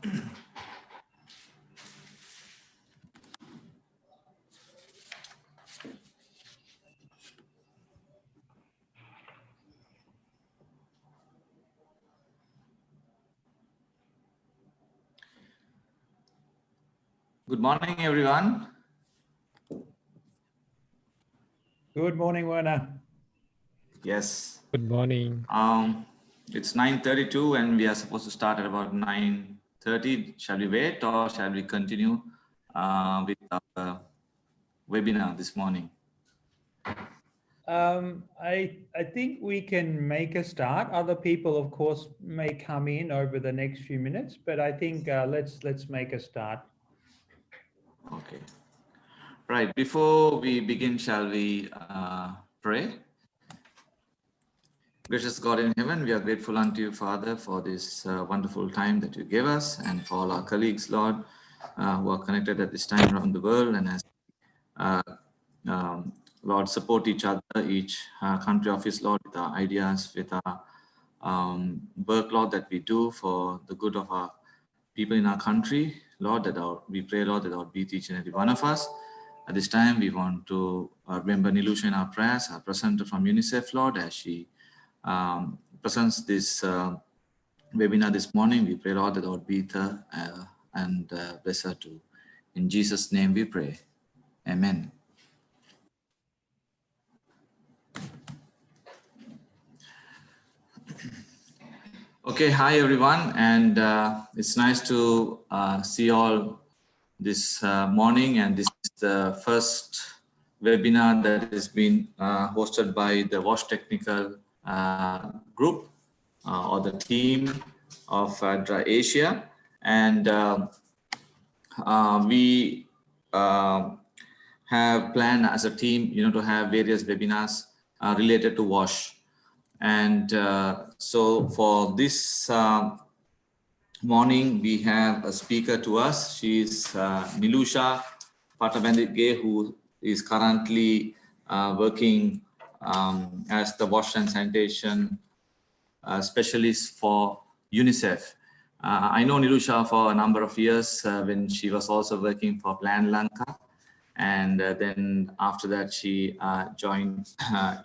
Good morning, everyone. Good morning, Werner. Yes. Good morning. It's 9:32 and we are supposed to start at about 9:30. Shall we wait or shall we continue with our webinar this morning? I think we can make a start. Other people, of course, may come in over the next few minutes, but I think let's make a start. Okay. Right. Before we begin, shall we pray? Gracious God in heaven, we are grateful unto you, Father, for this wonderful time that you gave us, and for all our colleagues, Lord, who are connected at this time around the world, and as Lord, support each other, each country office, Lord, with our ideas, with our work, Lord, that we do for the good of our people in our country, Lord, we pray, Lord, that out be with each and every one of us. At this time, we want to remember Nilusha in our prayers, our presenter from UNICEF, Lord, as she presents this webinar this morning. We pray, Lord, that out be with her and bless her too. In Jesus' name we pray. Amen. Okay, hi everyone, and it's nice to see you all this morning, and this is the first webinar that has been hosted by the WASH Technical Group or the team of DRA Asia, and we have planned as a team, to have various webinars related to WASH. And so for this morning, we have a speaker to us. She is Nilusha Pattabandit-Gay, who is currently working as the wash and sanitation specialist for UNICEF. I know Nilusha for a number of years when she was also working for Plan Lanka. And then after that, she joined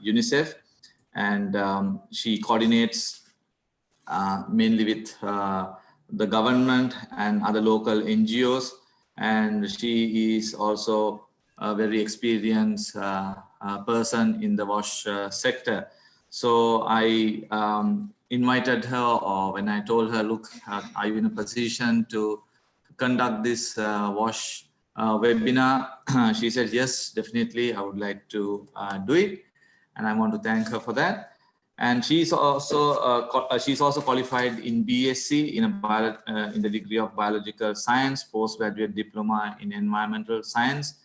UNICEF. And she coordinates mainly with the government and other local NGOs. And she is also a very experienced person in the WASH sector. So I invited her, or when I told her, look, are you in a position to conduct this WASH webinar? She said, yes, definitely, I would like to do it. And I want to thank her for that. And she's also qualified in BSc in the degree of biological science, postgraduate diploma in environmental science,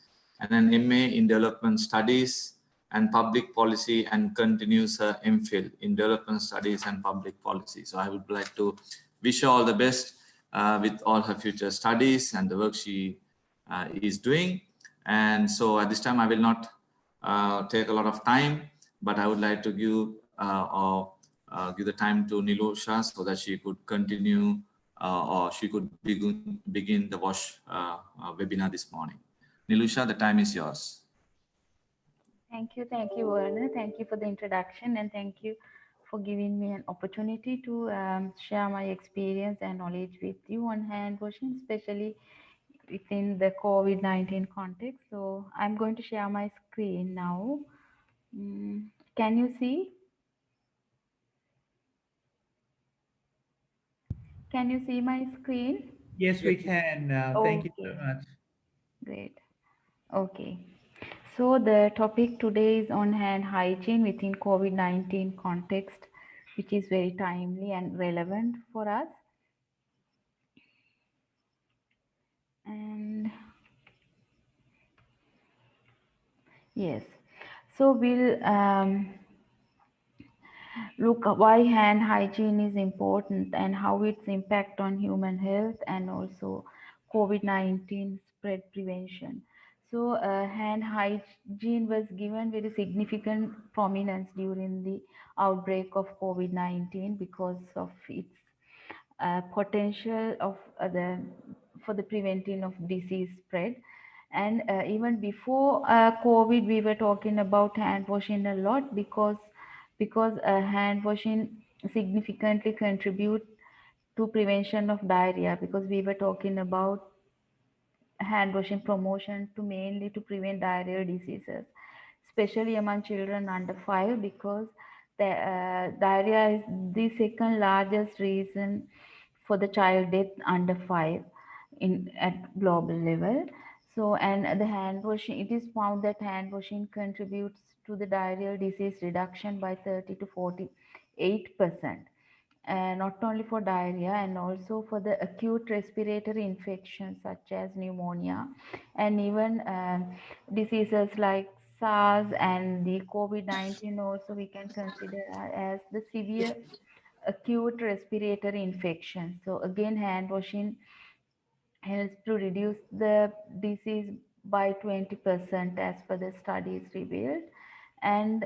and an MA in development studies and public policy, and continues her MPhil in development studies and public policy. So I would like to wish her all the best with all her future studies and the work she is doing. And so at this time, I will not take a lot of time, but I would like to give the time to Nilusha so that she could continue or she could begin the WASH webinar this morning. Nilusha, the time is yours. Thank you, Werner. Thank you for the introduction, and thank you for giving me an opportunity to share my experience and knowledge with you on hand washing, especially within the COVID-19 context. So I'm going to share my screen now. Can you see? Can you see my screen? Yes, we can. Thank you so much. Great. Okay. So the topic today is on hand hygiene within COVID-19 context, which is very timely and relevant for us. And yes, so we'll look at why hand hygiene is important and how its impact on human health and also COVID-19 spread prevention. So hand hygiene was given very significant prominence during the outbreak of COVID-19 because of its potential of for the preventing of disease spread. And even before COVID, we were talking about hand washing a lot, because hand washing significantly contribute to prevention of diarrhea, because we were talking about hand washing promotion to mainly to prevent diarrheal diseases, especially among children under 5, because the diarrhea is the second largest reason for the child death under 5 in at global level. So, and the hand washing, it is found that hand washing contributes to the diarrheal disease reduction by 30 to 48%. Not only for diarrhea, and also for the acute respiratory infections such as pneumonia, and even diseases like SARS and the COVID-19 also we can consider as the severe acute respiratory infection. So again, hand washing helps to reduce the disease by 20% as per the studies revealed. And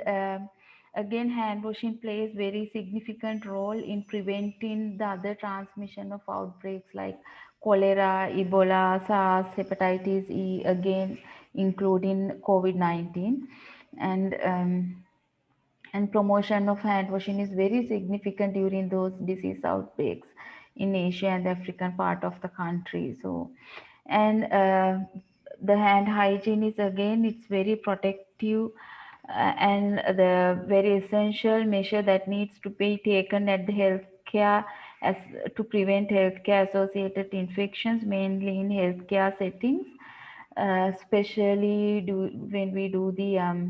again, hand washing plays very significant role in preventing the other transmission of outbreaks like cholera, Ebola, SARS, hepatitis E, again including COVID-19. And and promotion of hand washing is very significant during those disease outbreaks in Asia and the African part of the country. So, and the hand hygiene is again, it's very protective, and the very essential measure that needs to be taken at the healthcare as to prevent healthcare associated infections, mainly in healthcare settings, especially when we do the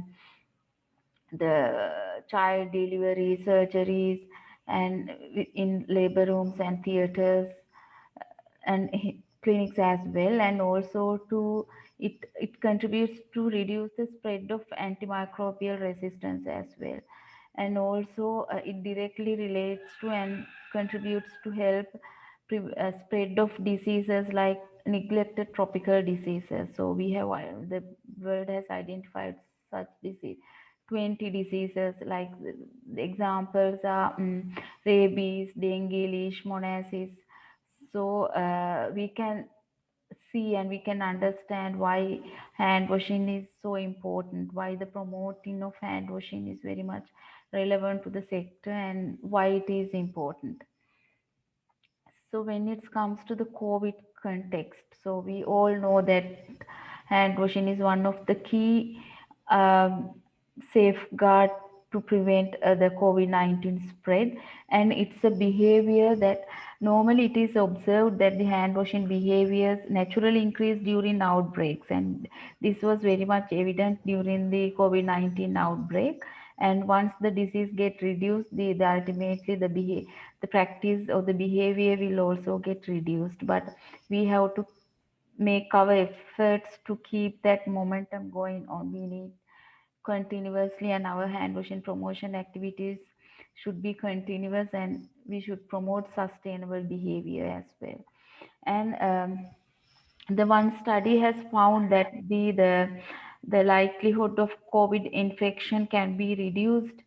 child delivery surgeries, and in labor rooms and theaters, and clinics as well. And also to it contributes to reduce the spread of antimicrobial resistance as well. And also it directly relates to and contributes to help spread of diseases like neglected tropical diseases. So we have the world has identified such disease 20 diseases, like the examples are rabies, dengue, leishmaniasis. So we can see and we can understand why hand washing is so important, why the promoting of hand washing is very much relevant to the sector, and why it is important. So when it comes to the COVID context, so we all know that hand washing is one of the key um, safeguard to prevent the COVID-19 spread. And it's a behavior that normally it is observed that the hand washing behaviors naturally increase during outbreaks. And this was very much evident during the COVID-19 outbreak. And once the disease get reduced, the ultimately the practice or the behavior will also get reduced. But we have to make our efforts to keep that momentum going on. We need continuously, and our hand washing promotion activities should be continuous, and we should promote sustainable behavior as well. And the one study has found that the likelihood of COVID infection can be reduced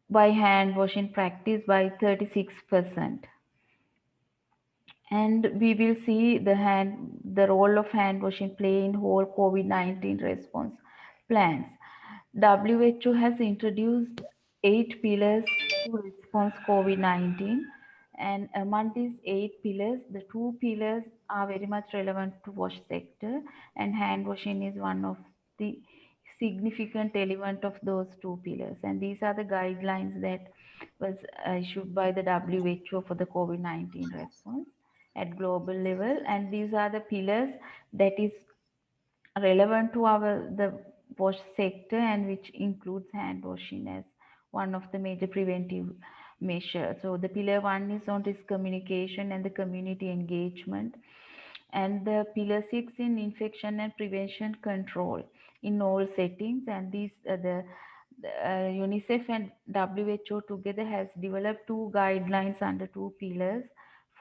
by hand washing practice by 36%. And we will see the role of hand washing play in whole COVID-19 response plans. WHO has introduced 8 pillars to response COVID-19, and among these 8 pillars, the 2 pillars are very much relevant to wash sector, and hand washing is one of the significant element of those 2 pillars. And these are the guidelines that was issued by the WHO for the COVID-19 response at global level. And these are the pillars that is relevant to the wash sector, and which includes hand washing as one of the major preventive measures. So the pillar 1 is on risk communication and the community engagement, and the pillar 6 in infection and prevention control in all settings. And these UNICEF and WHO together has developed 2 guidelines under 2 pillars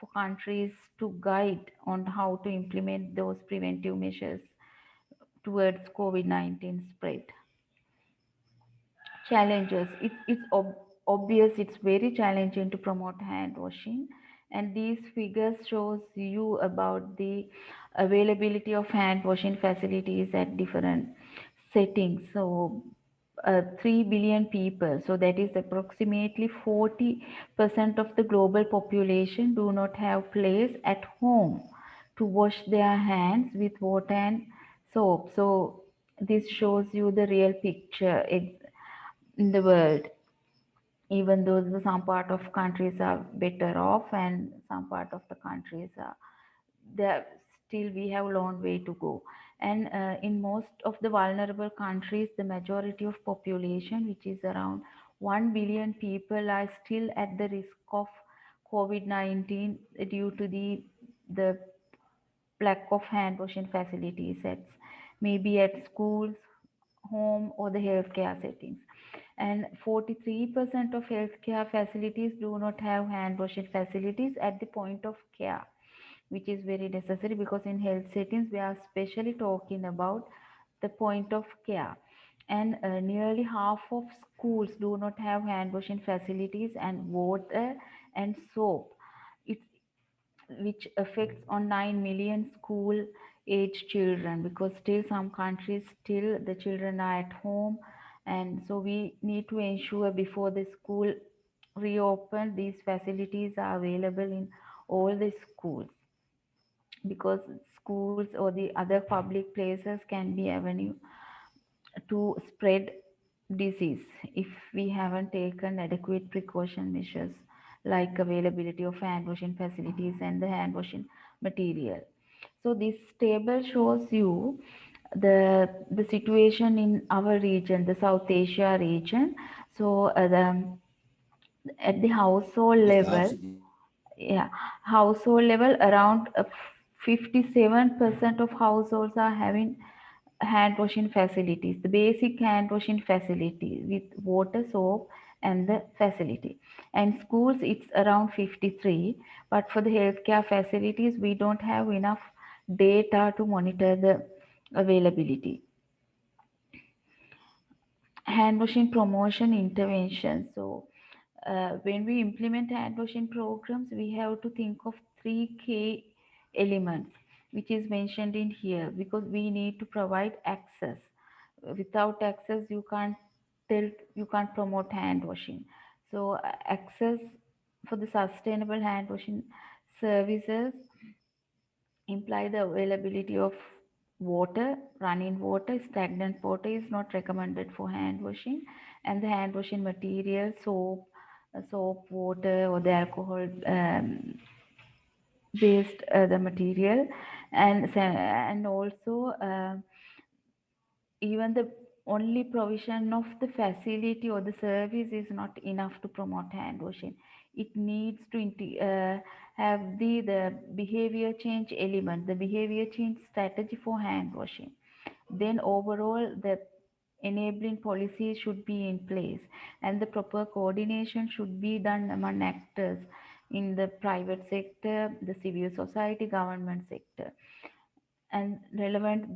for countries to guide on how to implement those preventive measures towards COVID-19 spread. Challenges. It's obvious it's very challenging to promote hand washing, And these figures shows you about the availability of hand washing facilities at different settings. So 3 billion people, so that is approximately 40% of the global population, do not have place at home to wash their hands with water and soap. So this shows you the real picture in the world, even though some part of countries are better off and some part of the countries are there, still we have a long way to go. And in most of the vulnerable countries, the majority of population, which is around 1 billion people, are still at the risk of COVID-19 due to the lack of hand washing facilities at maybe at schools, home, or the healthcare settings. And 43% of healthcare facilities do not have hand washing facilities at the point of care, which is very necessary, because in health settings we are especially talking about the point of care. And nearly half of schools do not have hand washing facilities and water and soap. It's which affects on 9 million school age children, because still some countries still the children are at home. And so we need to ensure before the school reopen, these facilities are available in all the schools, because schools or the other public places can be avenue to spread disease if we haven't taken adequate precaution measures like availability of hand washing facilities and the hand washing material. So this table shows you the situation in our region, the South Asia region. So at the household level, yeah, household level, around 57% of households are having hand washing facilities, the basic hand washing facility with water, soap, and the facility. And schools, it's around 53. But for the healthcare facilities, we don't have enough data to monitor the availability. Hand washing promotion intervention. So when we implement hand washing programs, we have to think of three key elements, which is mentioned in here, because we need to provide access. Without access, you can't promote hand washing. So access for the sustainable hand washing services imply the availability of water, running water. Stagnant water is not recommended for hand washing, and the hand washing material, soap, water, or the alcohol based the material. And also even the only provision of the facility or the service is not enough to promote hand washing. It needs to have the behavior change element, the behavior change strategy for hand washing. Then overall, the enabling policies should be in place, and the proper coordination should be done among actors in the private sector, the civil society, government sector. And relevant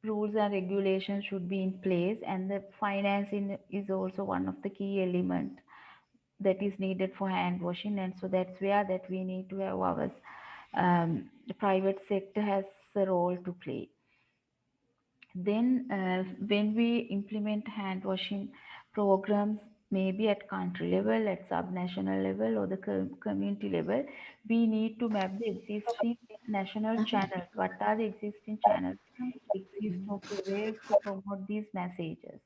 rules and regulations should be in place, and the financing is also one of the key element that is needed for hand washing. And so that's where that we need to have our the private sector has a role to play. Then when we implement hand washing programs, maybe at country level, at subnational level, or the community level, we need to map the existing national channels. What are the existing channels exist or prevails to promote these messages,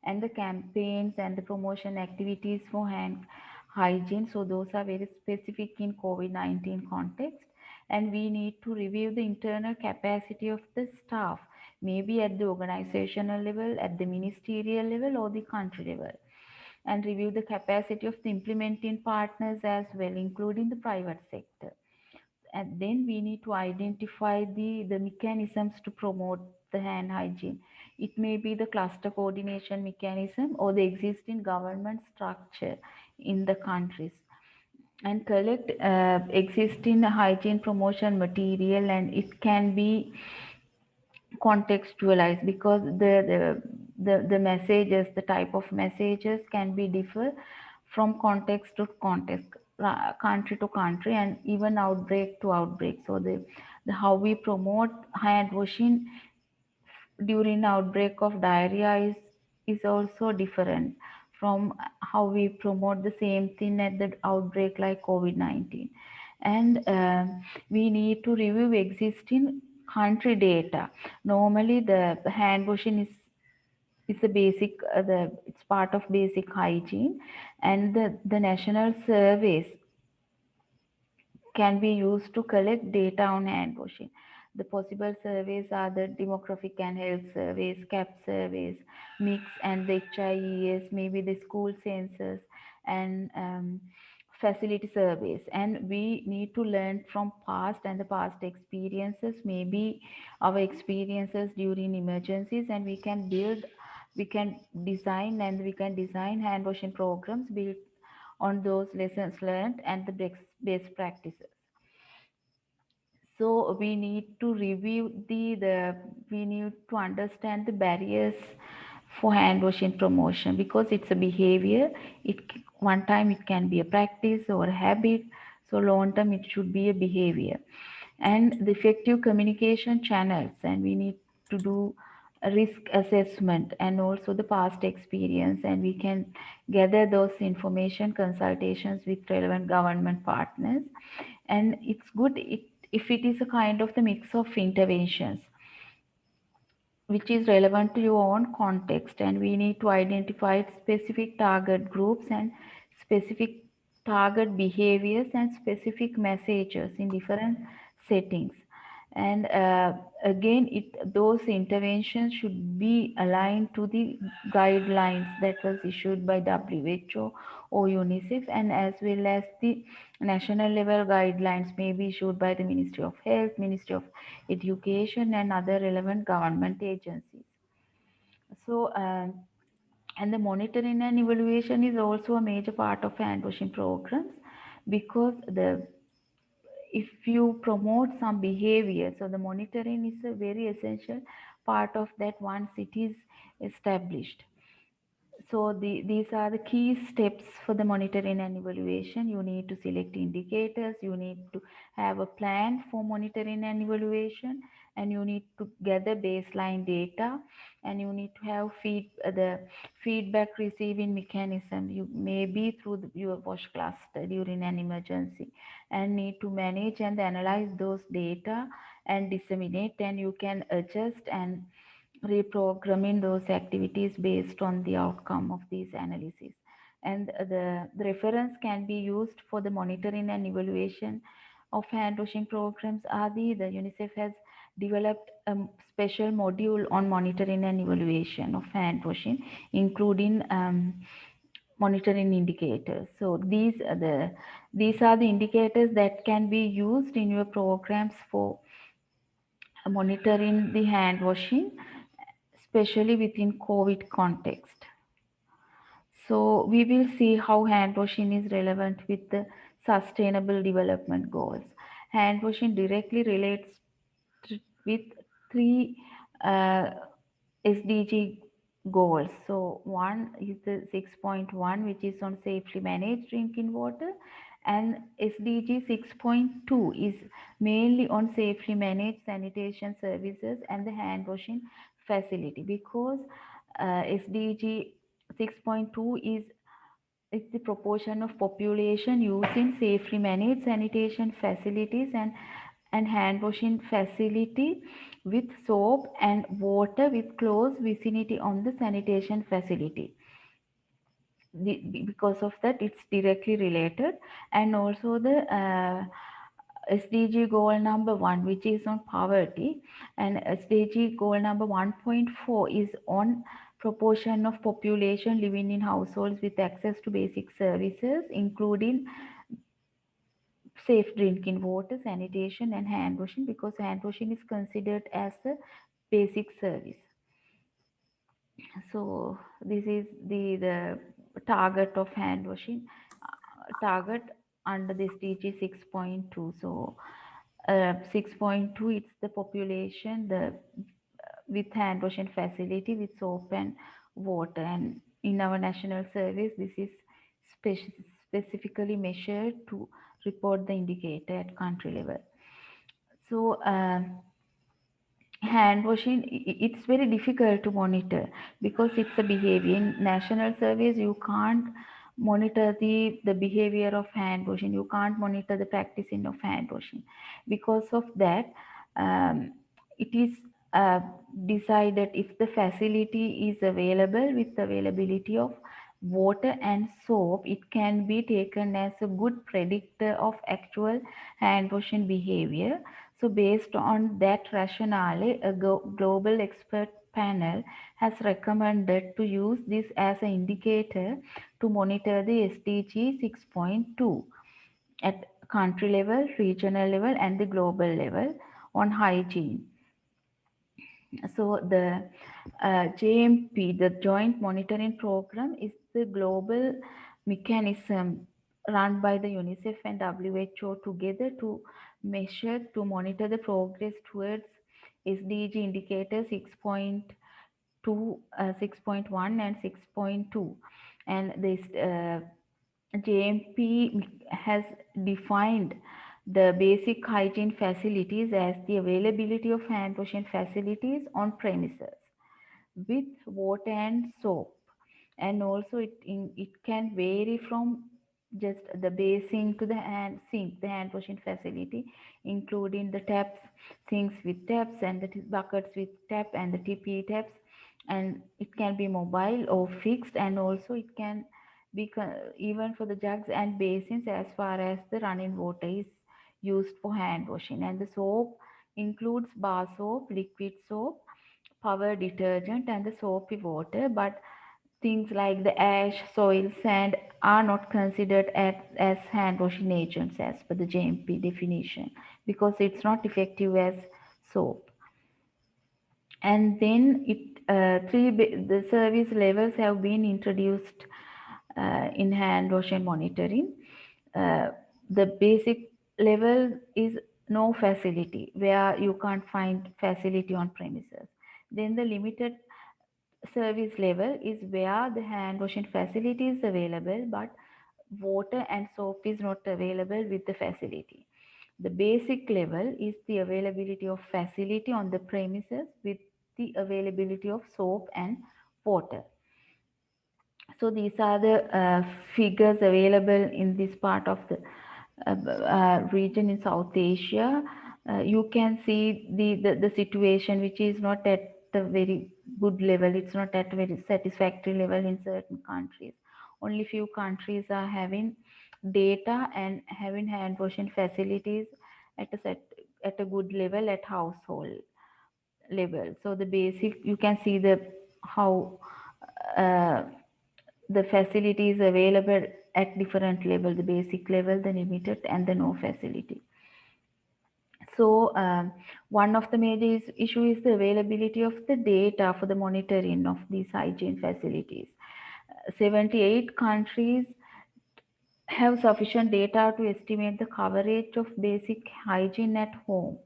and the campaigns and the promotion activities for hand hygiene. So those are very specific in COVID-19 context. And we need to review the internal capacity of the staff, maybe at the organizational level, at the ministerial level, or the country level, and review the capacity of the implementing partners as well, including the private sector. And then we need to identify the mechanisms to promote the hand hygiene. It may be the cluster coordination mechanism or the existing government structure in the countries, and collect existing hygiene promotion material, and it can be contextualized, because the messages, the type of messages can be differ from context to context. country to country and even outbreak to outbreak. So the how we promote hand washing during outbreak of diarrhea is also different from how we promote the same thing at the outbreak like COVID-19. And we need to review existing country data. Normally the hand washing is a basic it's part of basic hygiene, and the national surveys can be used to collect data on hand washing. The possible surveys are the demographic and health surveys, CAP surveys, MIX and the HIES, maybe the school census and facility surveys. And we need to learn from past and the past experiences, maybe our experiences during emergencies, and we can design hand washing programs built on those lessons learned and the best practices. So we need to review we need to understand the barriers for hand washing promotion, because it's a behavior. One time it can be a practice or a habit, so long term it should be a behavior. And the effective communication channels, and we need to do a risk assessment and also the past experience, and we can gather those information consultations with relevant government partners. And it's good if it is a kind of the mix of interventions which is relevant to your own context, and we need to identify specific target groups and specific target behaviors and specific messages in different settings. And again, those interventions should be aligned to the guidelines that was issued by WHO or UNICEF, and as well as the national level guidelines may be issued by the Ministry of Health, Ministry of Education and other relevant government agencies. So and the monitoring and evaluation is also a major part of hand washing programs, because if you promote some behavior, so the monitoring is a very essential part of that once it is established. So these are the key steps for the monitoring and evaluation. You need to select indicators, you need to have a plan for monitoring and evaluation, and you need to gather baseline data, and you need to have the feedback receiving mechanism. You may be through your wash cluster during an emergency, and need to manage and analyze those data and disseminate, and you can adjust and reprogramming those activities based on the outcome of these analyses. And the reference can be used for the monitoring and evaluation of hand washing programs are the UNICEF has developed a special module on monitoring and evaluation of hand washing, including monitoring indicators. So these are the indicators that can be used in your programs for monitoring the hand washing, especially within COVID context. So we will see how hand washing is relevant with the sustainable development goals. Hand washing directly relates with three uh, SDG goals. So one is the 6.1, which is on safely managed drinking water, and SDG 6.2 is mainly on safely managed sanitation services and the hand washing facility, because SDG 6.2 is the proportion of population using safely managed sanitation facilities and hand washing facility with soap and water with close vicinity on the sanitation facility. Because of that, it's directly related. And also the SDG goal number 1, which is on poverty, and SDG goal number 1.4 is on proportion of population living in households with access to basic services, including safe drinking water, sanitation, and hand washing, because hand washing is considered as a basic service. So this is the target of hand washing, target under this SDG 6.2. So 6.2, it's the population with hand washing facility with soap and water, and in our national service this is specifically measured to report the indicator at country level. So hand washing, it's very difficult to monitor because it's a behavior. In national surveys, you can't monitor the behavior of hand washing. You can't monitor the practicing of hand washing. Because of that, it is uh, decided if the facility is available with availability of water and soap, it can be taken as a good predictor of actual hand washing behavior. So based on that rationale, a global expert panel has recommended to use this as an indicator to monitor the SDG 6.2 at country level, regional level, and the global level on hygiene. So the JMP, the Joint Monitoring Program, is the global mechanism run by the UNICEF and WHO together to measure, to monitor the progress towards SDG indicator 6.2, 6.1 and 6.2. And this JMP has defined the basic hygiene facilities as the availability of hand washing facilities on premises with water and soap. And also it can vary from just the basin to the hand sink, the hand washing facility, including the taps, sinks with taps, and the buckets with tap, and the TP taps. And it can be mobile or fixed, and also it can be even for the jugs and basins as far as the running water is used for hand washing. And the soap includes bar soap, liquid soap, power detergent, and the soapy water. But things like the ash, soil, sand are not considered as hand washing agents as per the JMP definition, because it's not effective as soap. And then the service levels have been introduced in hand washing monitoring. The basic level is no facility, where you can't find facility on premises. Then the limited service level is where the hand washing facility is available, but water and soap is not available with the facility. The basic level is the availability of facility on the premises with the availability of soap and water. So these are the figures available in this part of the region in South Asia. You can see the situation, which is not at the very good level. It's not at a very satisfactory level in certain countries. Only few countries are having data and having hand washing facilities at a good level at household level. So the basic, you can see the how uh, the facilities available at different level, the basic level, the limited, and the no facility. So one of the major issue is the availability of the data for the monitoring of these hygiene facilities. 78 countries have sufficient data to estimate the coverage of basic hygiene at home.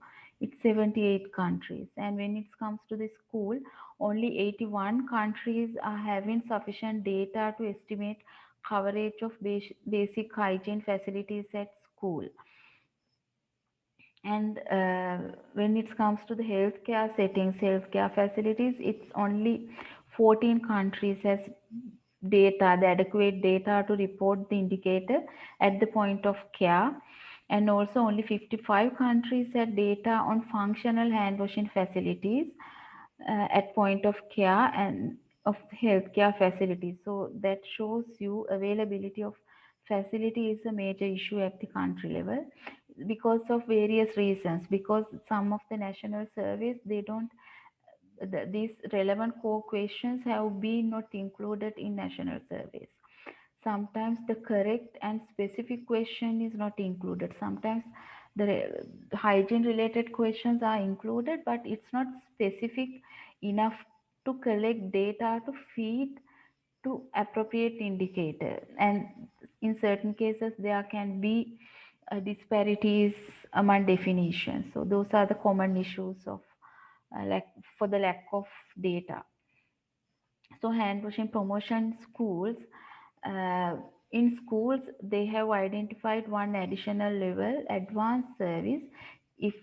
It's 78 countries. And when it comes to the school, only 81 countries are having sufficient data to estimate coverage of basic hygiene facilities at school. And when it comes to the healthcare settings, healthcare facilities, it's only 14 countries has data, the adequate data to report the indicator at the point of care. And also only 55 countries had data on functional hand washing facilities at point of care and of healthcare facilities. So that shows you availability of facility is a major issue at the country level because of various reasons. Because some of the national surveys, they don't these relevant core questions have been not included in national surveys. Sometimes the correct and specific question is not included. Sometimes the hygiene related questions are included, but it's not specific enough to collect data to feed to appropriate indicator. And in certain cases, there can be disparities among definitions. So those are the common issues of for the lack of data. So hand washing promotion schools, in schools, they have identified one additional level, advanced service. If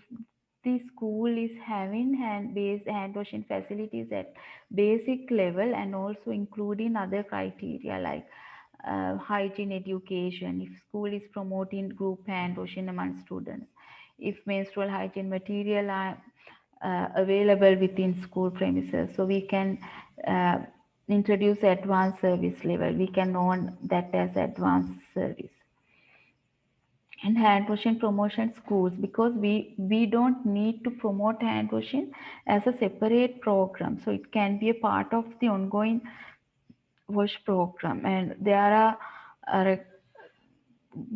the school is having hand-based hand washing facilities at basic level and also including other criteria like hygiene education, if school is promoting group hand washing among students, if menstrual hygiene material are available within school premises, so we can uh, introduce advanced service level. We can own that as advanced service. And hand washing promotion schools, because we don't need to promote hand washing as a separate program, so it can be a part of the ongoing wash program. And there are uh,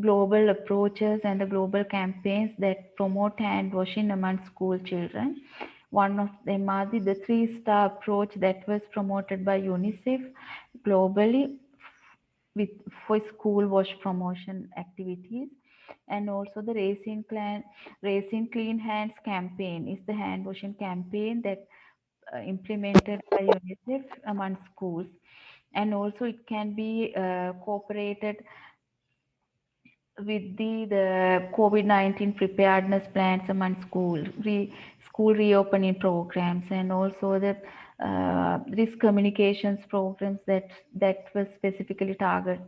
global approaches and the global campaigns that promote hand washing among school children. One of them are the three-star approach that was promoted by UNICEF globally with for school wash promotion activities. And also the Racing Clean Hands campaign is the hand washing campaign that implemented by UNICEF among schools. And also it can be cooperated with the COVID-19 preparedness plans among school reopening programs, and also the risk communications programs that was specifically target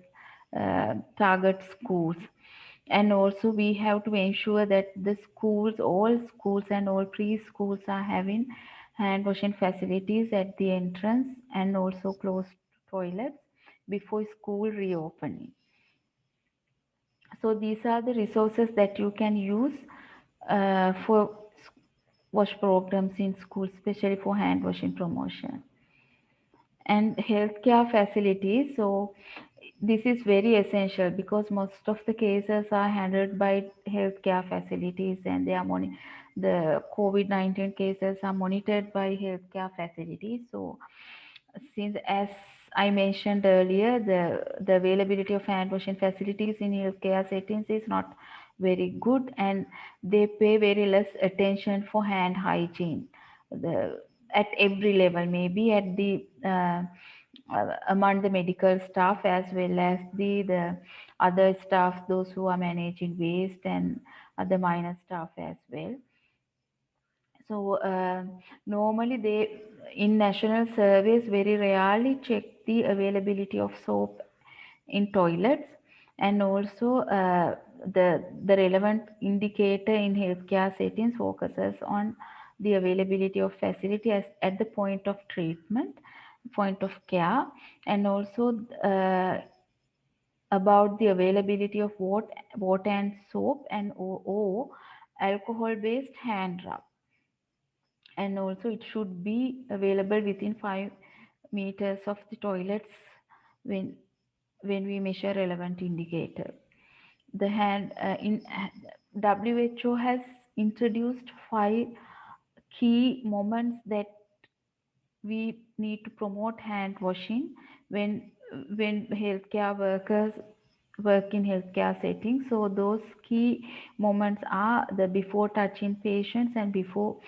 schools. And also we have to ensure that the schools, all schools and all preschools are having hand washing facilities at the entrance and also closed toilets before school reopening. So these are the resources that you can use for wash programs in schools, especially for hand washing promotion. And healthcare facilities. So this is very essential because most of the cases are handled by healthcare facilities, and they are the COVID-19 cases are monitored by healthcare facilities. So since, as I mentioned earlier, the availability of hand washing facilities in healthcare settings is not very good, and they pay very less attention for hand hygiene. At every level, maybe at the among the medical staff as well as the other staff, those who are managing waste and other minor staff as well. So normally they in national surveys very rarely check the availability of soap in toilets, and also the relevant indicator in healthcare settings focuses on the availability of facility at the point of treatment, point of care, and also about the availability of water and soap and or alcohol based hand rub. And also it should be available within 5 meters of the toilets when we measure relevant indicator. The hand in WHO has introduced 5 key moments that we need to promote hand washing when healthcare workers work in healthcare settings. So those key moments are the before touching patients and before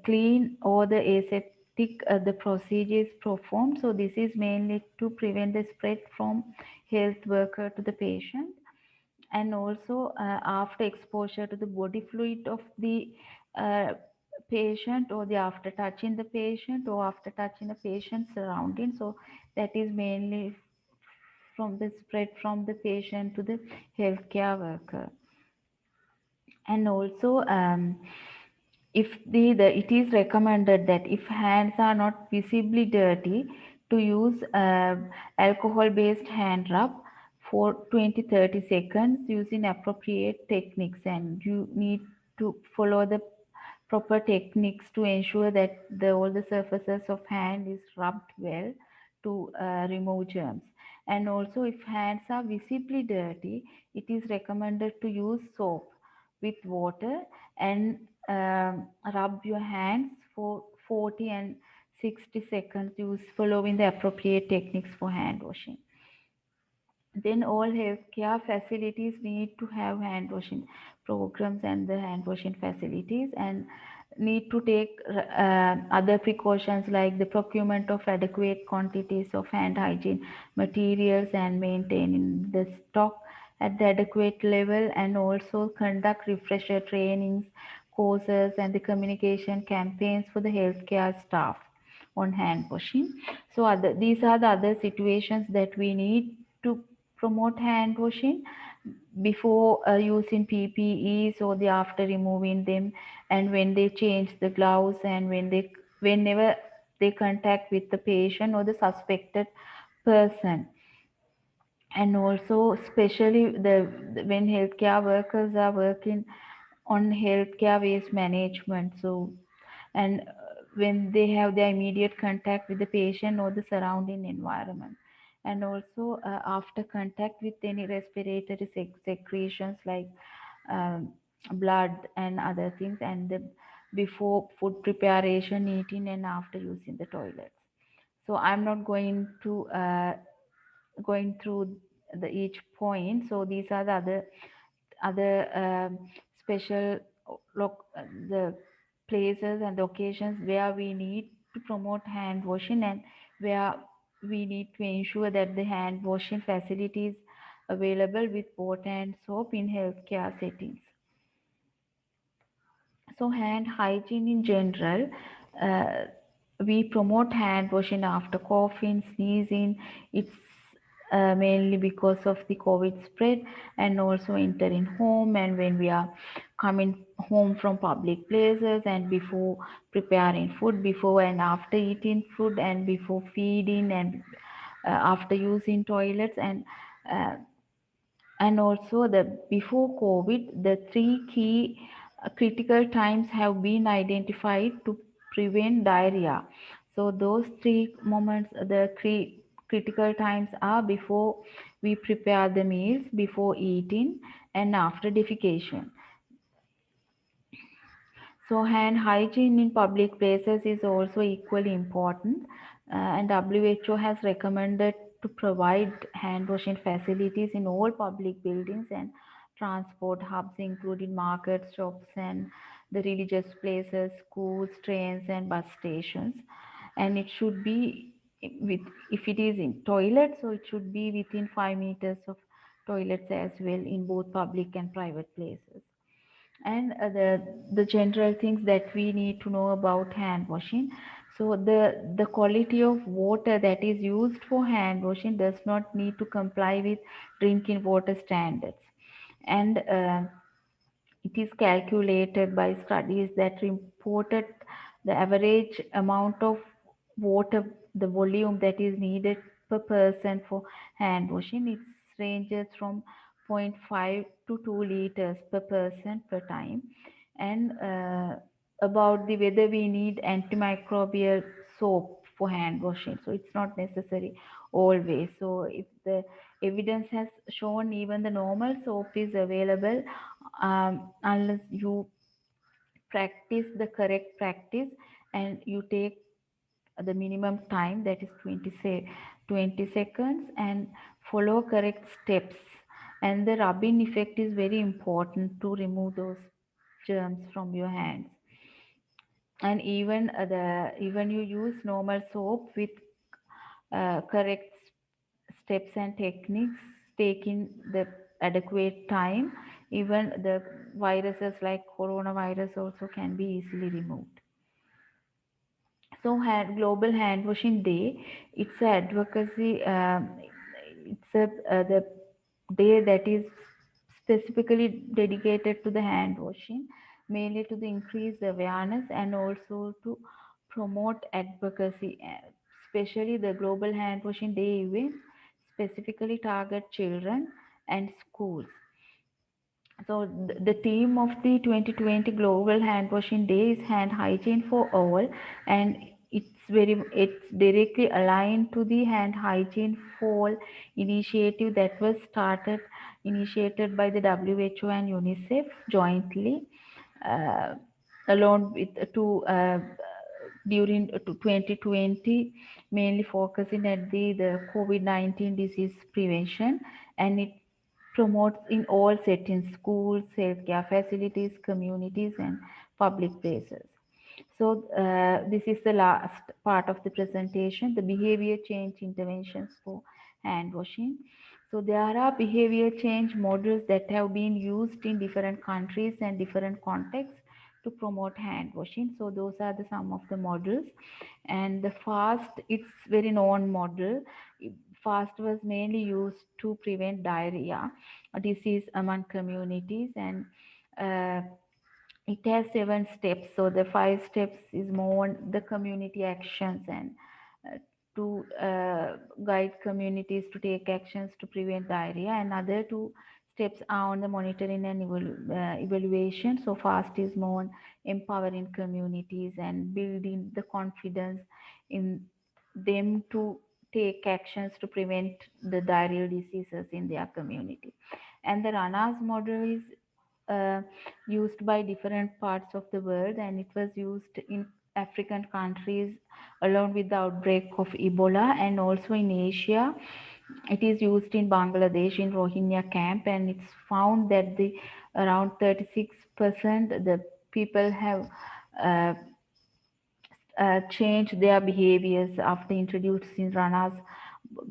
clean or the aseptic the procedure is performed. So this is mainly to prevent the spread from health worker to the patient, and also after exposure to the body fluid of the uh, patient, or the after touching the patient or after touching the patient's surroundings. So that is mainly from the spread from the patient to the healthcare worker. And also if it is recommended that if hands are not visibly dirty, to use alcohol based hand rub for 20-30 seconds using appropriate techniques, and you need to follow the proper techniques to ensure that all the surfaces of hand is rubbed well to remove germs. And also if hands are visibly dirty, it is recommended to use soap with water and rub your hands for 40 and 60 seconds, use following the appropriate techniques for hand washing. Then all healthcare facilities need to have hand washing programs and the hand washing facilities. And need to take other precautions like the procurement of adequate quantities of hand hygiene materials and maintaining the stock at the adequate level, and also conduct refresher trainings, courses, and the communication campaigns for the healthcare staff on hand washing. So these are the other situations that we need to promote hand washing before using PPEs or the after removing them, and when they change the gloves, and whenever they contact with the patient or the suspected person. And also especially when healthcare workers are working on healthcare waste management, so and when they have the immediate contact with the patient or the surrounding environment, and also after contact with any respiratory secretions like um, blood and other things, and before food preparation, eating, and after using the toilets. So I'm not going through the each point. So these are the other special the places and the occasions where we need to promote hand washing, and where we need to ensure that the hand washing facilities available with water and soap in healthcare settings. So hand hygiene in general, uh, we promote hand washing after coughing, sneezing. It's mainly because of the COVID spread, and also entering home, and when we are coming home from public places, and before preparing food, before and after eating food, and before feeding, and after using toilets, uh, and also the before COVID, the three key critical times have been identified to prevent diarrhea. So those three moments, the critical times are before we prepare the meals, before eating, and after defecation. So hand hygiene in public places is also equally important, and WHO has recommended to provide hand washing facilities in all public buildings and transport hubs, including markets, shops, and the religious places, schools, trains, and bus stations. And it should be with, if it is in toilets, so it should be within 5 meters of toilets as well in both public and private places. And the general things that we need to know about hand washing. So the quality of water that is used for hand washing does not need to comply with drinking water standards, and it is calculated by studies that reported the average amount of water, the volume that is needed per person for hand washing. It ranges from zero point 0.5 to 2 liters per person per time. And about the whether we need antimicrobial soap for hand washing. So it's not necessary always. So if the evidence has shown even the normal soap is available, unless you practice the correct practice, and you take the minimum time, that is 20 seconds, and follow correct steps. And the rubbing effect is very important to remove those germs from your hands. And even you use normal soap with correct steps and techniques, taking the adequate time, even the viruses like coronavirus also can be easily removed. So Global Hand Washing Day, it's a advocacy, it's the day that is specifically dedicated to the hand washing, mainly to the increase awareness and also to promote advocacy. Especially the Global Hand Washing Day event specifically target children and schools. So the theme of the 2020 Global Hand Washing Day is hand hygiene for all, and it's directly aligned to the hand hygiene for all initiative that was initiated by the WHO and UNICEF jointly, uh, along with during 2020, mainly focusing at the COVID-19 disease prevention, and it promotes in all settings: schools, healthcare facilities, communities, and public places. So this is the last part of the presentation, the behavior change interventions for hand washing. So there are behavior change models that have been used in different countries and different contexts to promote hand washing. So those are the some of the models. And the FAST, it's very known model. FAST was mainly used to prevent diarrhea, a disease among communities, and it has 7 steps. So the 5 steps is more on the community actions and to guide communities to take actions to prevent diarrhea, and other 2 steps are on the monitoring and evaluation. So FAST is more on empowering communities and building the confidence in them to take actions to prevent the diarrheal diseases in their community. And the RANAS model is used by different parts of the world, and it was used in African countries along with the outbreak of Ebola, and also in Asia. It is used in Bangladesh in Rohingya camp, and it's found that the around 36% the people have uh, changed their behaviors after introducing Rana's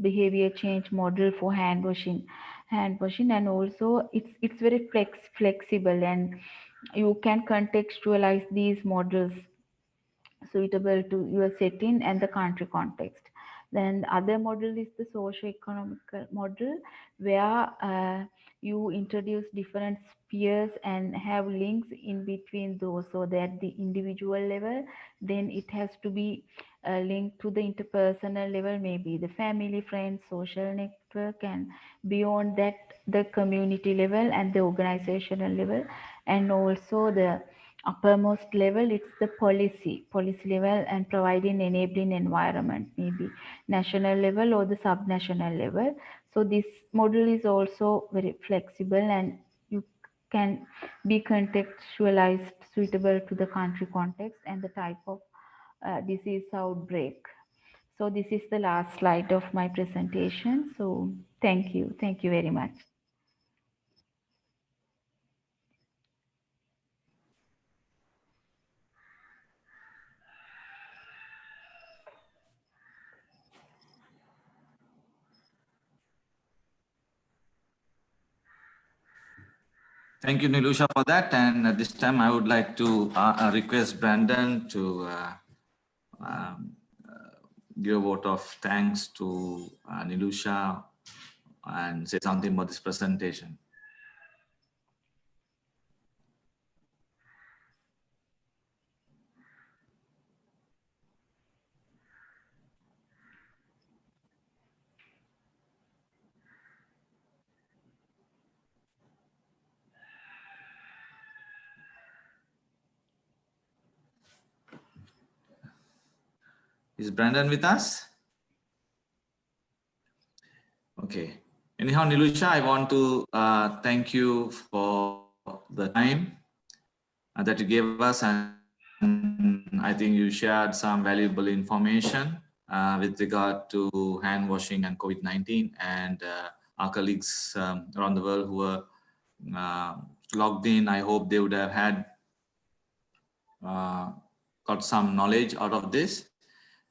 behavior change model for hand washing. And also it's very flexible, and you can contextualize these models suitable to your setting and the country context. Then the other model is the socio-economical model, where you introduce different spheres and have links in between those, so that the individual level, then it has to be linked to the interpersonal level, maybe the family, friends, social network, and beyond that, the community level and the organizational level, and also the uppermost level, it's the policy level, and providing enabling environment, maybe national level or the subnational level. So this model is also very flexible, and you can be contextualized suitable to the country context and the type of disease outbreak. So this is the last slide of my presentation. So thank you very much. Thank you, Nilusha, for that. And at this time, I would like to request Brandon to give a vote of thanks to Nilusha and say something about this presentation. Is Brandon with us? Okay. Anyhow, Nilusha, I want to thank you for the time that you gave us, and I think you shared some valuable information with regard to hand washing and COVID-19, and our colleagues around the world who were logged in. I hope they would have had got some knowledge out of this.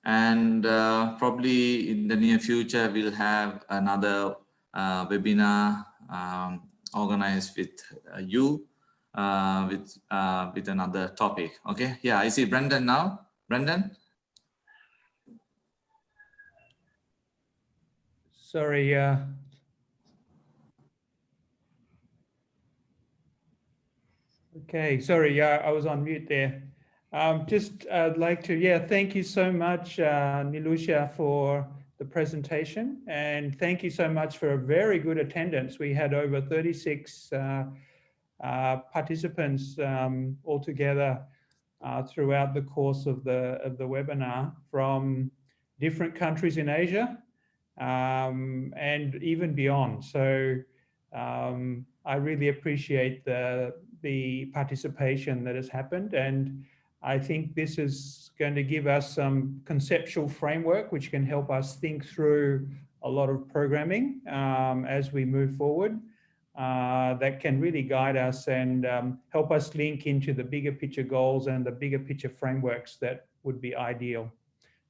And probably in the near future, we'll have another webinar organized with you with another topic. Okay. Yeah, I see Brendan now. Brendan. Sorry. Okay. Sorry. Yeah, I was on mute there. I'd like to, thank you so much, Nilusha, for the presentation, and thank you so much for a very good attendance. We had over 36 participants altogether throughout the course of the webinar from different countries in Asia and even beyond. So I really appreciate the participation that has happened, and I think this is going to give us some conceptual framework which can help us think through a lot of programming as we move forward. that can really guide us and help us link into the bigger picture goals and the bigger picture frameworks that would be ideal.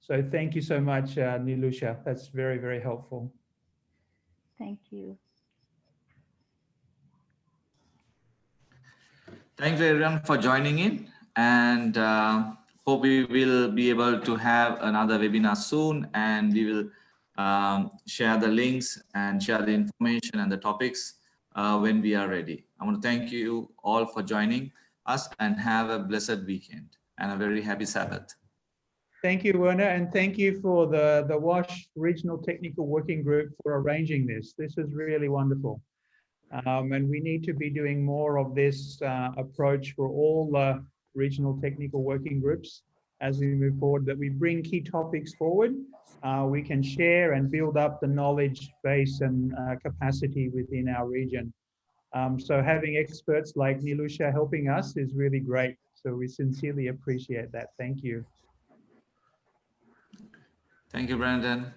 So thank you so much, Nilusha. That's very, very helpful. Thank you. Thank you everyone for joining in, and hope we will be able to have another webinar soon, and we will share the links and share the information and the topics when we are ready. I want to thank you all for joining us, and have a blessed weekend and a very happy Sabbath. Thank you, Werner, and thank you for the WASH Regional Technical Working Group for arranging this. This is really wonderful. And we need to be doing more of this approach for all regional technical working groups as we move forward, that we bring key topics forward. We can share and build up the knowledge base and capacity within our region. So having experts like Nilusha helping us is really great. So we sincerely appreciate that. Thank you. Thank you, Brandon.